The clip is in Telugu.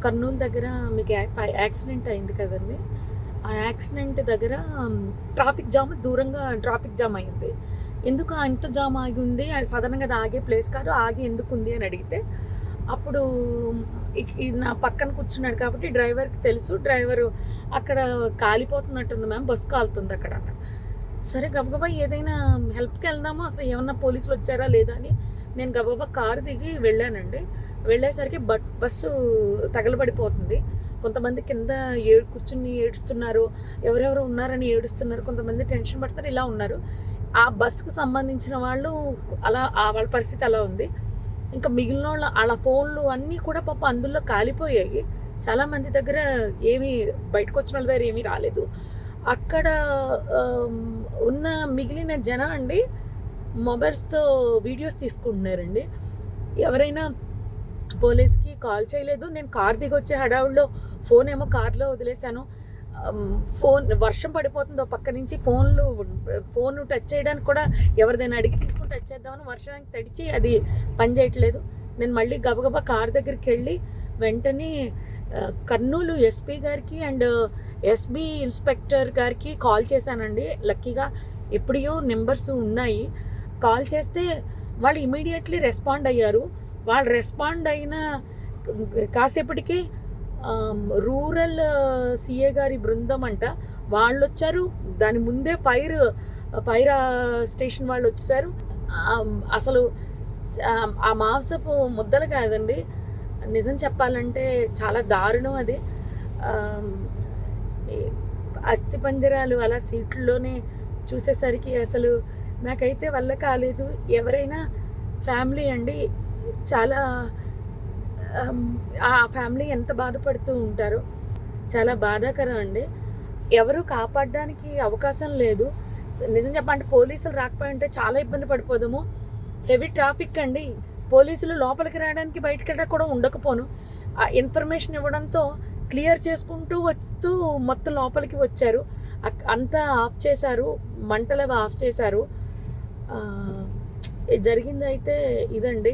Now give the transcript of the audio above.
కర్నూలు దగ్గర మీకు యాక్సిడెంట్ అయింది కదండి. ఆ యాక్సిడెంట్ దగ్గర దూరంగా ట్రాఫిక్ జామ్ అయింది. ఎందుకు ఇంత జామ్ ఆగి ఉంది? అది సాధారణంగా అది ఆగే ప్లేస్ కాదు. ఆగి ఎందుకుంది అని అడిగితే, అప్పుడు నా పక్కన కూర్చున్నాడు కాబట్టి డ్రైవర్కి తెలుసు. డ్రైవరు అక్కడ కాలిపోతున్నట్టుంది మ్యామ్, బస్సు కాలుతుంది అక్కడ అన్నారు. సరే గబగబా ఏదైనా హెల్ప్కి వెళ్దాము, అసలు ఏమన్నా పోలీసులు వచ్చారా లేదా అని నేను గబగబా కారు దిగి వెళ్ళానండి. వెళ్ళేసరికి బస్సు తగలబడిపోతుంది. కొంతమంది కింద కూర్చుని ఏడుస్తున్నారు, ఎవరెవరు ఉన్నారని ఏడుస్తున్నారు, కొంతమంది టెన్షన్ పడుతున్నారు, ఇలా ఉన్నారు. ఆ బస్సుకు సంబంధించిన వాళ్ళు అలా వాళ్ళ పరిస్థితి అలా ఉంది. ఇంకా మిగిలిన వాళ్ళ ఫోన్లు అన్నీ కూడా పాపం అందులో కాలిపోయాయి. చాలామంది దగ్గర ఏమీ బయటకు వచ్చిన వాళ్ళ దగ్గర ఏమీ రాలేదు. అక్కడ ఉన్న మిగిలిన జనం అండి మొబైల్స్తో వీడియోస్ తీసుకుంటున్నారండి. ఎవరైనా పోలీస్కి కాల్ చేయలేదు. నేను కార్ దిగి వచ్చే హడావుల్లో ఫోన్ ఏమో కార్లో వదిలేశాను. ఫోన్ వర్షం పడిపోతుంది పక్క నుంచి, ఫోన్ టచ్ చేయడానికి కూడా ఎవరిదైనా అడిగి తీసుకుని టచ్ చేద్దామని వర్షానికి తడిచి అది పని చేయట్లేదు. నేను మళ్ళీ గబగబా కార్ దగ్గరికి వెళ్ళి వెంటనే కర్నూలు ఎస్పీ గారికి అండ్ ఎస్బీ ఇన్స్పెక్టర్ గారికి కాల్ చేశానండి. లక్కీగా ఎప్పుడో నెంబర్స్ ఉన్నాయి. కాల్ చేస్తే వాళ్ళు ఇమీడియట్లీ రెస్పాండ్ అయ్యారు. వాళ్ళు రెస్పాండ్ అయిన కాసేపటికి రూరల్ సిఏ గారి బృందం అంట వాళ్ళు వచ్చారు. దాని ముందే పైరా స్టేషన్ వాళ్ళు వచ్చేసారు. అసలు ఆ మాంసపు ముద్దలు కాదండి, నిజం చెప్పాలంటే చాలా దారుణం అది. అస్థిపంజరాలు అలా సీట్లలోనే చూసేసరికి అసలు నాకైతే వల్ల కాలేదు. ఎవరైనా ఫ్యామిలీ అండి, చాలా ఆ ఫ్యామిలీ ఎంత బాధపడుతూ ఉంటారో, చాలా బాధాకరం అండి. ఎవరు కాపాడడానికి అవకాశం లేదు. నిజం చెప్పాలంటే పోలీసులు రాకపోయింటే చాలా ఇబ్బంది పడిపోదాము. హెవీ ట్రాఫిక్ అండి. పోలీసులు లోపలికి రావడానికి బయటకి కూడా ఉండకపోను. ఆ ఇన్ఫర్మేషన్ ఇవ్వడంతో క్లియర్ చేసుకుంటూ వస్తూ మొత్తం లోపలికి వచ్చారు. అంతా ఆఫ్ చేశారు, మంటలు ఆఫ్ చేశారు. జరిగింది అయితే ఇదండి.